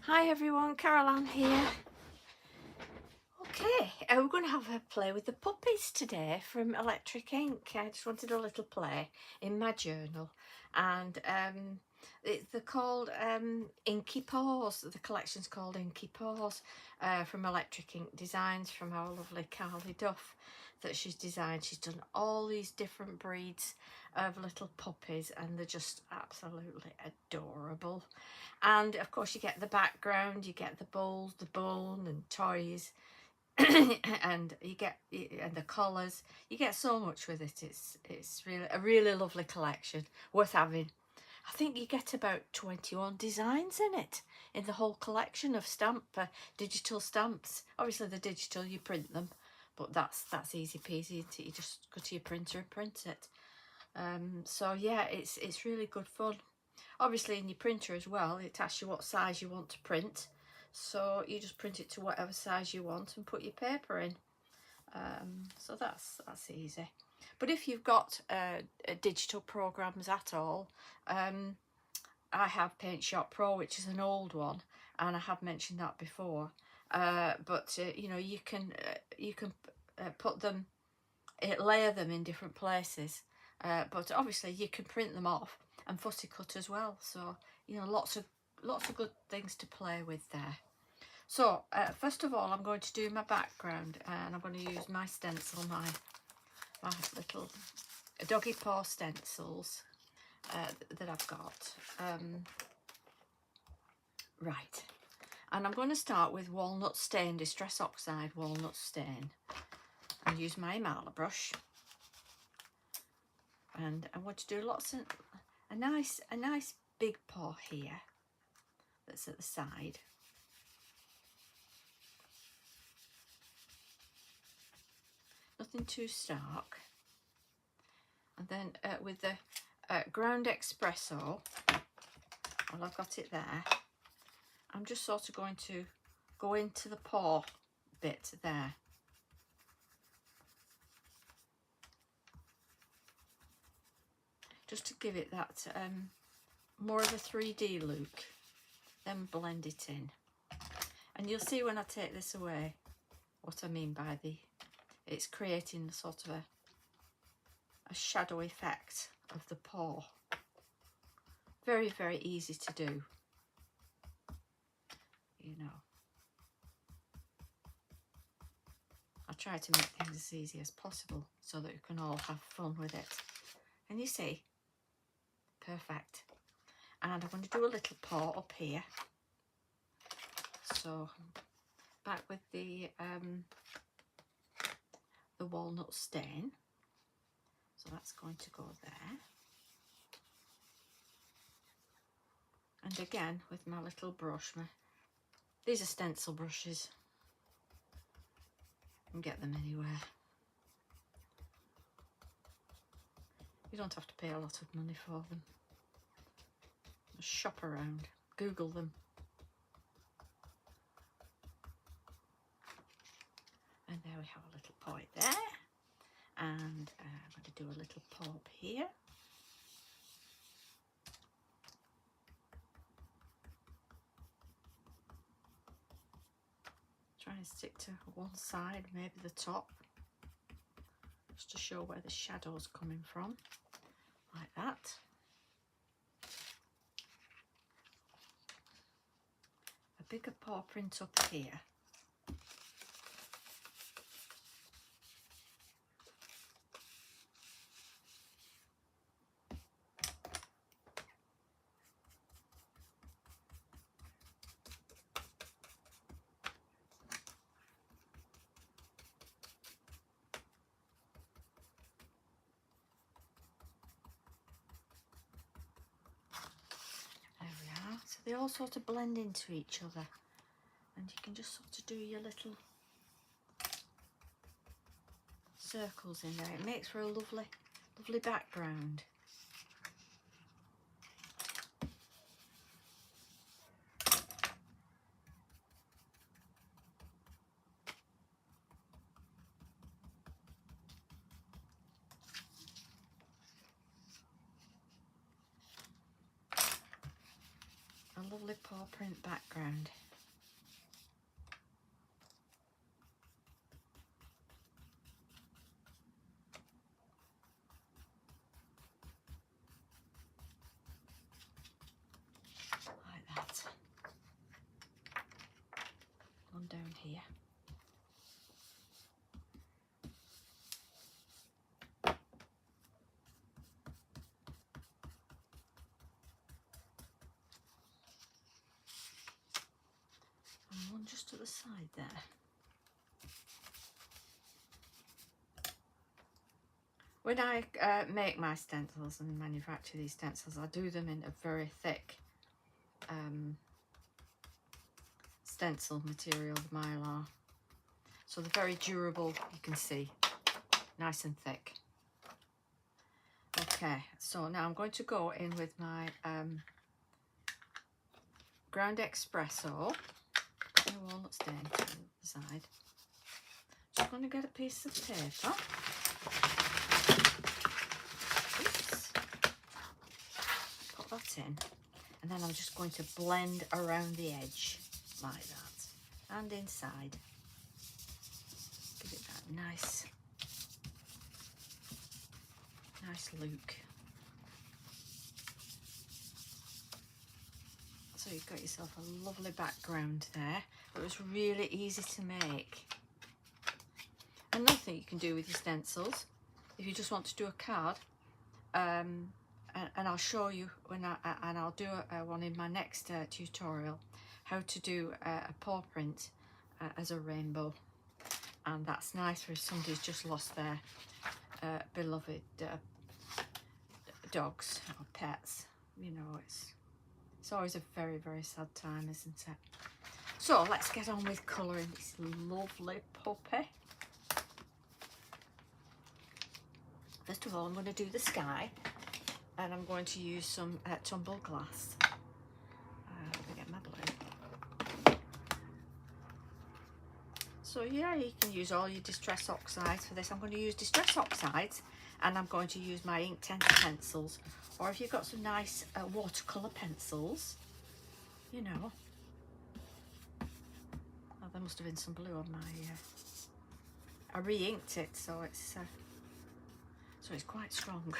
Hi everyone, Caroline here. Okay, we're going to have a play with the puppies today from Electric Ink. I just wanted a little play in my journal, and they're called Inky Paws. The collection's called Inky Paws from Electric Ink Designs, from our lovely Carly Duff that she's designed. She's done all these different breeds of little puppies and they're just absolutely adorable. And of course you get the background, you get the bowls, the bone and toys and you get and the collars. You get so much with it. It's really a really lovely collection, worth having. I think you get about 21 designs in it, in the whole collection of digital stamps. Obviously the digital, you print them, but that's easy peasy, isn't it? You just go to your printer and print it. So yeah, it's really good fun. Obviously in your printer as well, it asks you what size you want to print, so you just print it to whatever size you want and put your paper in. So that's easy. But if you've got digital programs at all, I have Paint Shop Pro, which is an old one, and I have mentioned that before. But you know, you can put them, layer them in different places. But obviously you can print them off and fussy cut as well. So you know, lots of good things to play with there. So first of all, I'm going to do my background, and I'm going to use my stencil, my little doggy paw stencils that I've got. Right, and I'm going to start with Walnut Stain, Distress Oxide Walnut Stain, and use my Marla brush. And I want to do a nice big paw here that's at the side. Nothing too stark. And then with the ground espresso, well, I've got it there, I'm just sort of going to go into the paw bit there. Just to give it that more of a 3D look, then blend it in. And you'll see when I take this away what I mean by it's creating sort of a shadow effect of the paw. Very, very easy to do, you know. I try to make things as easy as possible so that you can all have fun with it. And you see, perfect. And I'm going to do a little paw up here. So back with the walnut stain. So that's going to go there. And again with my little brush, these are stencil brushes. You can get them anywhere. You don't have to pay a lot of money for them. Just shop around, Google them. And there we have a little paw there. And I'm going to do a little paw up here. Try and stick to one side, maybe the top, just to show where the shadow's coming from, like that. A bigger paw print up here. So they all sort of blend into each other, and you can just sort of do your little circles in there. It makes for a lovely background. A lovely paw print background. here. And one just to the side there. When I make my stencils and manufacture these stencils, I do them in a very thick stencil material, the mylar. So they're very durable, you can see, nice and thick. Okay, so now I'm going to go in with my ground espresso. Put my walnut stain to the side. Just going to get a piece of paper. Oops. Put that in, and then I'm just going to blend around the edge like that, and inside. Give it that nice look. So you've got yourself a lovely background there. It was really easy to make. Another thing you can do with your stencils, if you just want to do a card, and I'll show you when I'll do one in my next tutorial, how to do a paw print as a rainbow. And that's nice for if somebody's just lost their beloved dogs or pets. You know, it's always a very, very sad time, isn't it? So let's get on with colouring this lovely puppy. First of all, I'm going to do the sky, and I'm going to use some tumbled glass. Let me get my blue. So yeah, you can use all your Distress Oxides for this. I'm going to use Distress Oxides, and I'm going to use my Inktense pencils, or if you've got some nice watercolour pencils, you know. Oh, there must have been some blue on my, I re-inked it, so it's quite strong.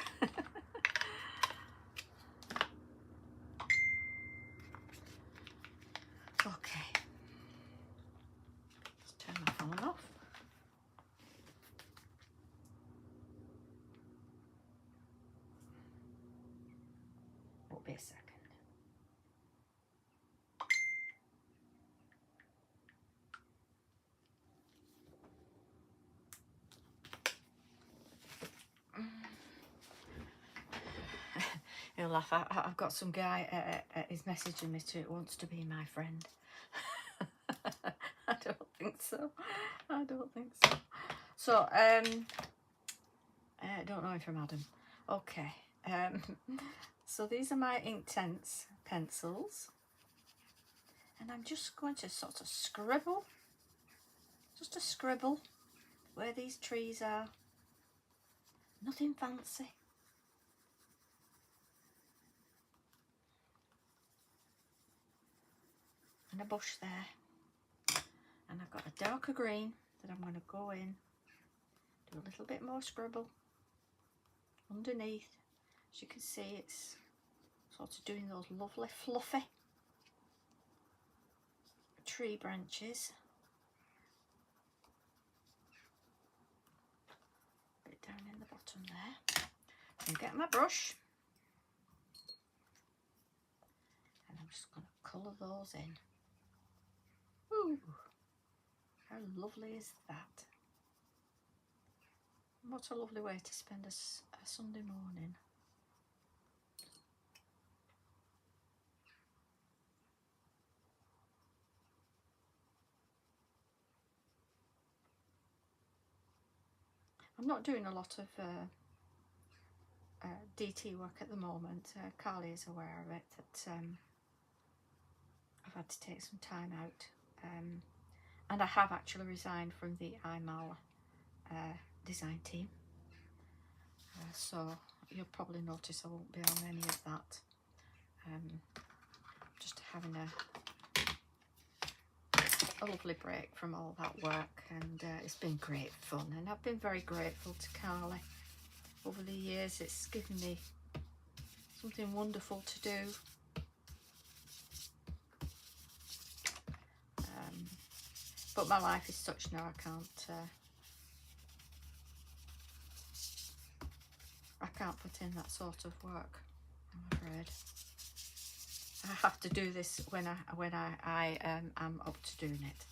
Okay, let's turn my phone off. Won't be a second. He'll laugh. I've got some guy is messaging me to wants to be my friend. I don't think so. I don't think so. So I don't know if I'm Adam. Okay. So these are my Inktense pencils, and I'm just going to sort of scribble, just a scribble where these trees are. Nothing fancy. And a bush there, and I've got a darker green that I'm going to go in, do a little bit more scribble underneath. As you can see, it's sort of doing those lovely fluffy tree branches. A bit down in the bottom there. And get my brush, and I'm just going to colour those in. Ooh, how lovely is that? What a lovely way to spend a Sunday morning. I'm not doing a lot of DT work at the moment. Carly is aware of it, that I've had to take some time out. And I have actually resigned from the IMAL design team. So you'll probably notice I won't be on any of that. Just having a lovely break from all that work, and it's been great fun, and I've been very grateful to Carly over the years. It's given me something wonderful to do. But my life is such now, I can't put in that sort of work, I'm afraid. I have to do this when I am up to doing it.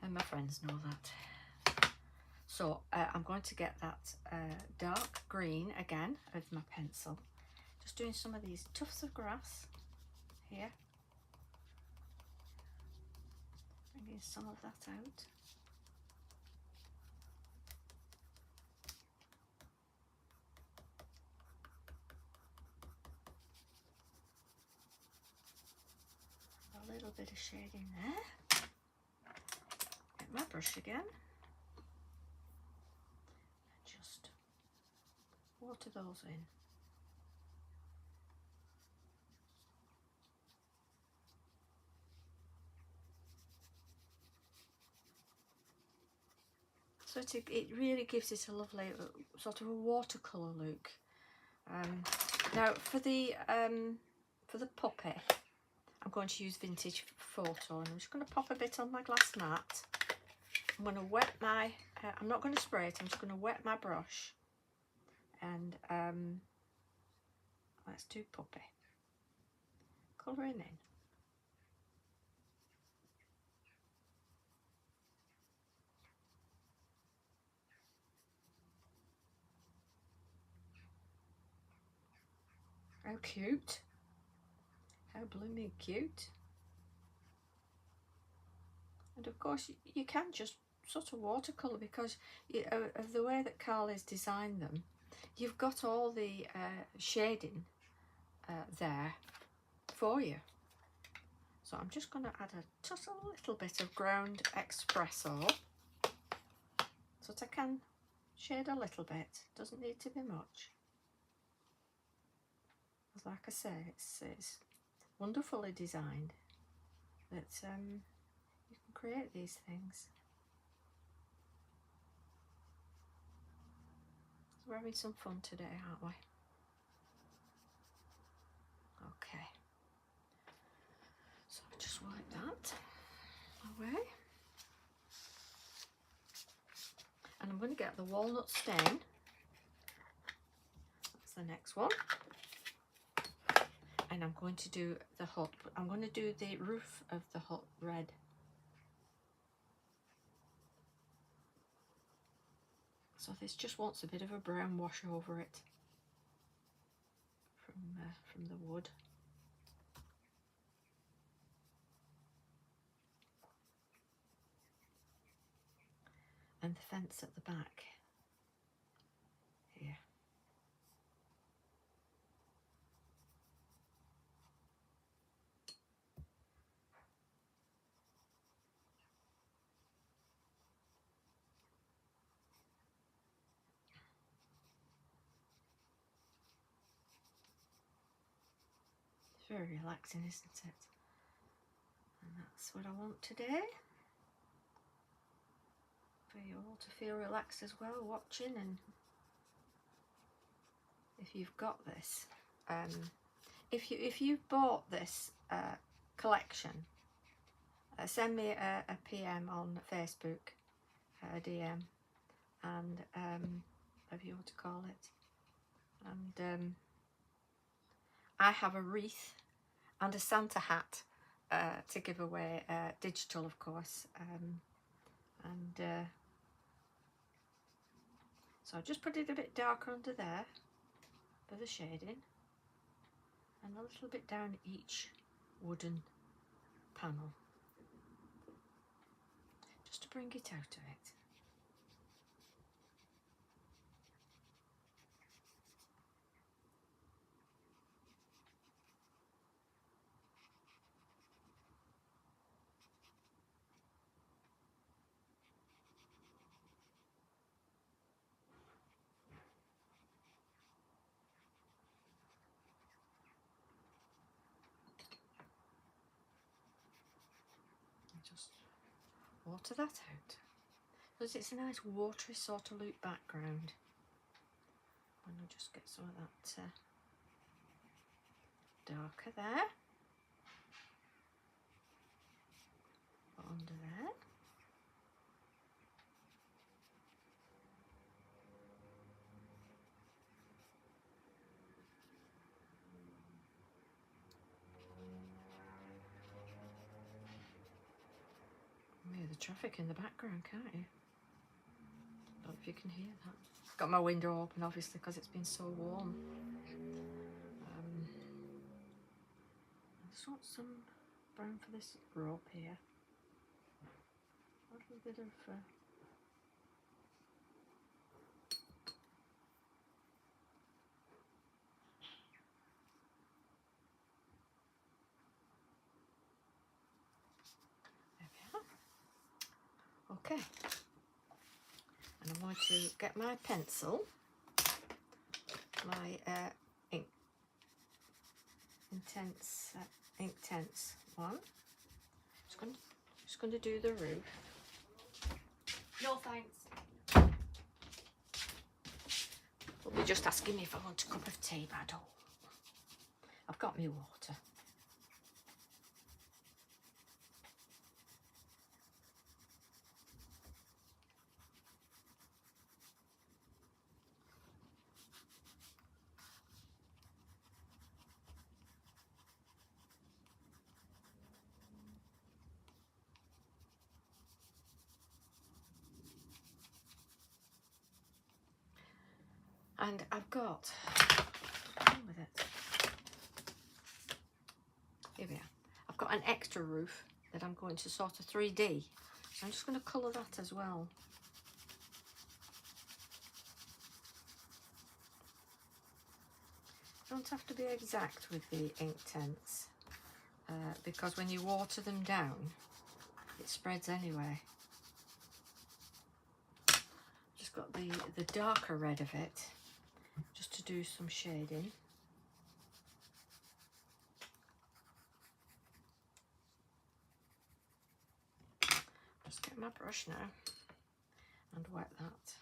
And my friends know that. So I'm going to get that dark green again with my pencil. Just doing some of these tufts of grass here. Bringing some of that out. A little bit of shading there. Get my brush again. Just water those in. So it really gives it a lovely sort of a watercolour look. Now for the puppy, I'm going to use Vintage Photo, and I'm just going to pop a bit on my glass mat. I'm going to wet my, I'm not going to spray it, I'm just going to wet my brush, and let's do puppy. Colouring in. How cute. How blooming cute. And of course you can just sort of watercolour, because of the way that Carl has designed them, you've got all the shading there for you. So I'm just going to add just a little bit of ground espresso so that I can shade a little bit. Doesn't need to be much. Like I say, it's wonderfully designed that you can create these things. We're having some fun today, aren't we? Okay. So I'll just wipe that away. And I'm going to get the walnut stain. That's the next one. And I'm going to do the hut. I'm going to do the roof of the hut red. So this just wants a bit of a brown wash over it from the wood. And the fence at the back here. It's very relaxing, isn't it? And that's what I want today. For you all to feel relaxed as well watching. And if you've got this, if you've bought this collection, send me a PM on Facebook, a DM, and whatever you want to call it. And I have a wreath and a Santa hat to give away, digital of course, so I've just put it a bit darker under there for the shading, and a little bit down each wooden panel, just to bring it out of it. Just water that out, because it's a nice watery sort of look background. And I'll just get some of that darker there. under there. You hear the traffic in the background, can't you? I don't know if you can hear that. Got my window open, obviously, because it's been so warm. I just want some brown for this rope here. A little bit of there we are. Okay. And I'm going to get my pencil, my Inktense one. Just going to do the roof. No thanks. They'll be just asking me if I want a cup of tea, but I don't. I've got my water. And I've got, with it. Here we are. I've got an extra roof that I'm going to sort of 3D. So I'm just going to colour that as well. Don't have to be exact with the Inktense because when you water them down, it spreads anyway. Just got the darker red of it, just to do some shading. Just get my brush now and wet that.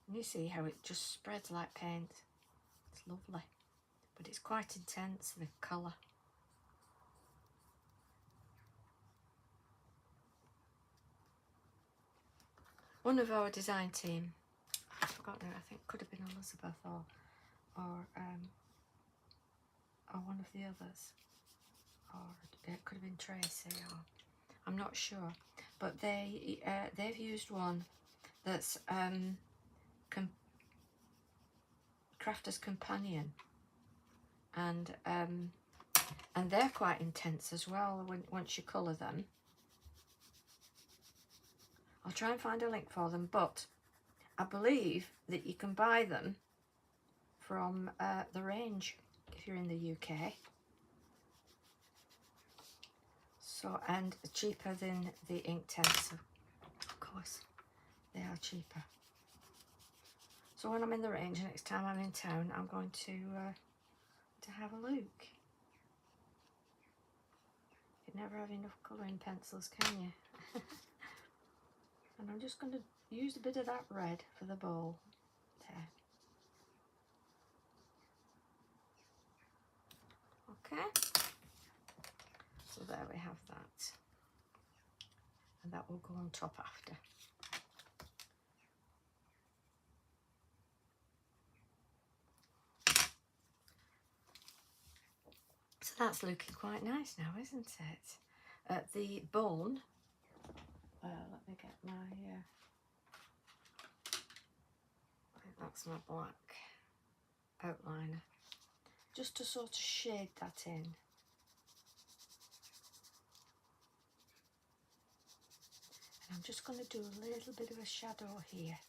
And you see how it just spreads like paint. It's lovely, but it's quite intense, the colour. One of our design team, I forgot now, I think it could have been Elizabeth or one of the others, or it could have been Tracy, or I'm not sure, but they've used one that's Crafter's Companion, and they're quite intense as well once you colour them. I'll try and find a link for them, but I believe that you can buy them from the range if you're in the UK. So, and cheaper than the Inktense, of course, they are cheaper. So when I'm in the range, next time I'm in town, I'm going to have a look. You never have enough colouring pencils, can you? And I'm just going to use a bit of that red for the bowl there. Okay, so there we have that, and that will go on top after. So that's looking quite nice now, isn't it? The bone, let me get my, I think that's my black outliner, just to sort of shade that in. And I'm just going to do a little bit of a shadow here.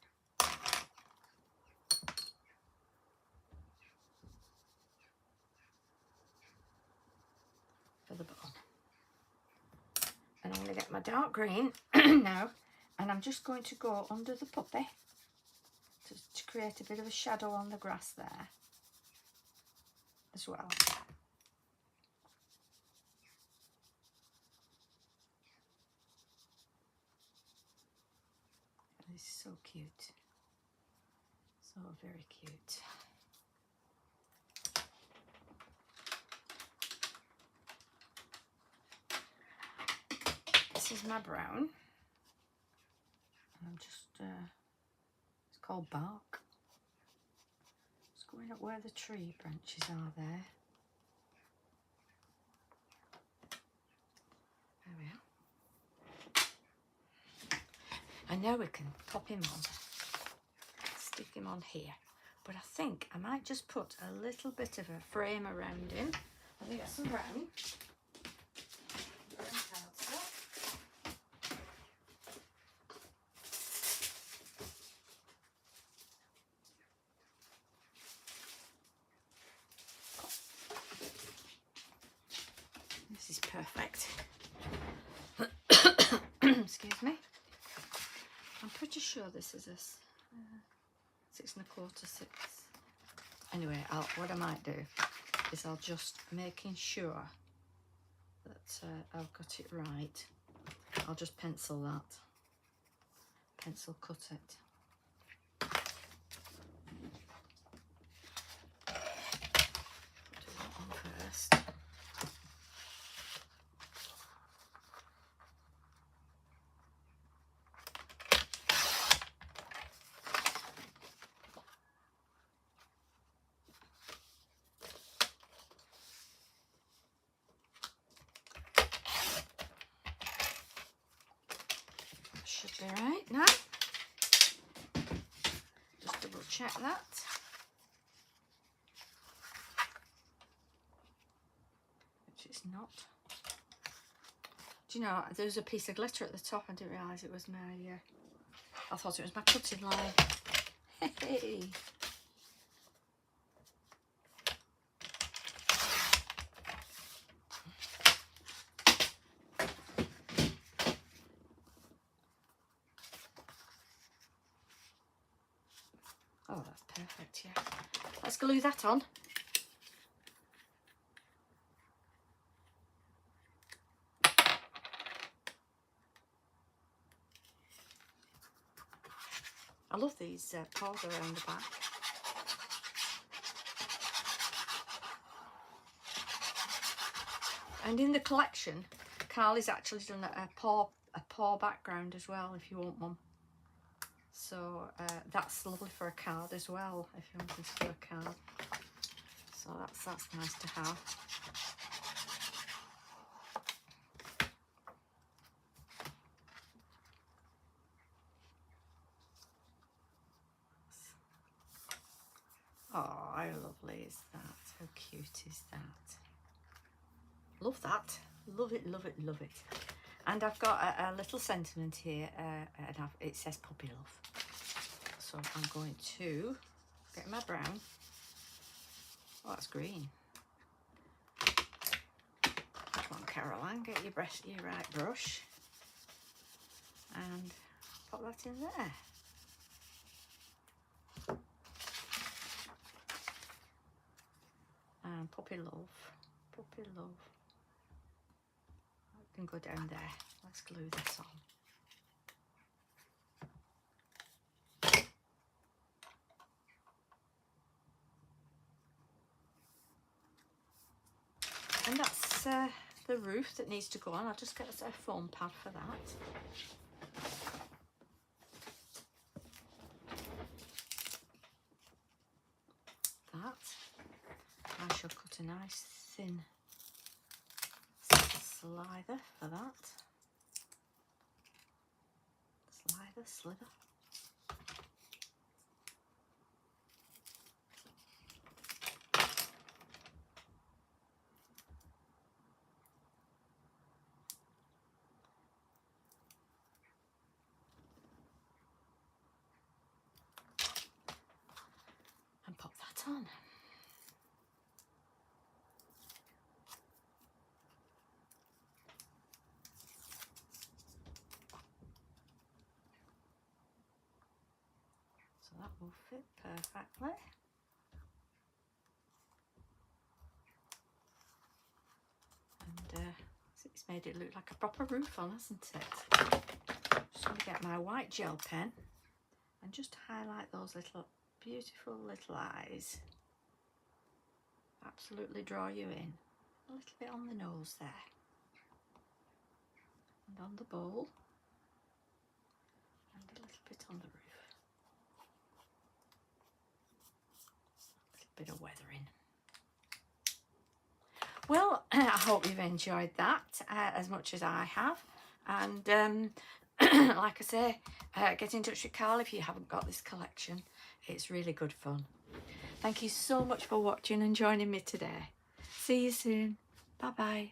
For the bone. And I'm going to get my dark green now, and I'm just going to go under the puppy to create a bit of a shadow on the grass there as well. And this is so cute, so very cute. this is my brown. I'm just, it's called bark. It's going up where the tree branches are there. There we are. And now we can pop him on. Stick him on here. But I think I might just put a little bit of a frame around him. I think that's some brown. This is perfect. Excuse me. I'm pretty sure this is a 6 1/4, 6. Anyway, what I might do is I'll just making sure that I've got it right. I'll just pencil that. Pencil cut it. Do that one first. Should be right now. Just double check that. Which it's not. Do you know, there's a piece of glitter at the top. I didn't realise it was my, I thought it was my cutting line. Hey! Oh, that's perfect, yeah. Let's glue that on. I love these paws around the back. And in the collection, Carly's actually done a paw background as well, if you want one. So that's lovely for a card as well, if you want this for a card. So that's nice to have. Oh, how lovely is that? How cute is that? Love that. Love it, love it, love it. And I've got a little sentiment here, and it says puppy love. So I'm going to get my brown. Oh, that's green. Come on, Caroline, get your right brush and pop that in there. And puppy love, puppy love. That can go down there. Let's glue this on. And that's the roof that needs to go on. I'll just get a foam pad for that. I shall cut a nice thin slither for that. Slither. And pop that on. So that will fit perfectly. And it's made it look like a proper roof on, hasn't it? Just going to get my white gel pen and just highlight those little beautiful little eyes. Absolutely draw you in. A little bit on the nose there. and on the bowl, and a little bit on the roof. A little bit of weathering. Well, I hope you've enjoyed that as much as I have. And like I say, get in touch with Carl if you haven't got this collection. It's really good fun. Thank you so much for watching and joining me today. See you soon. Bye bye.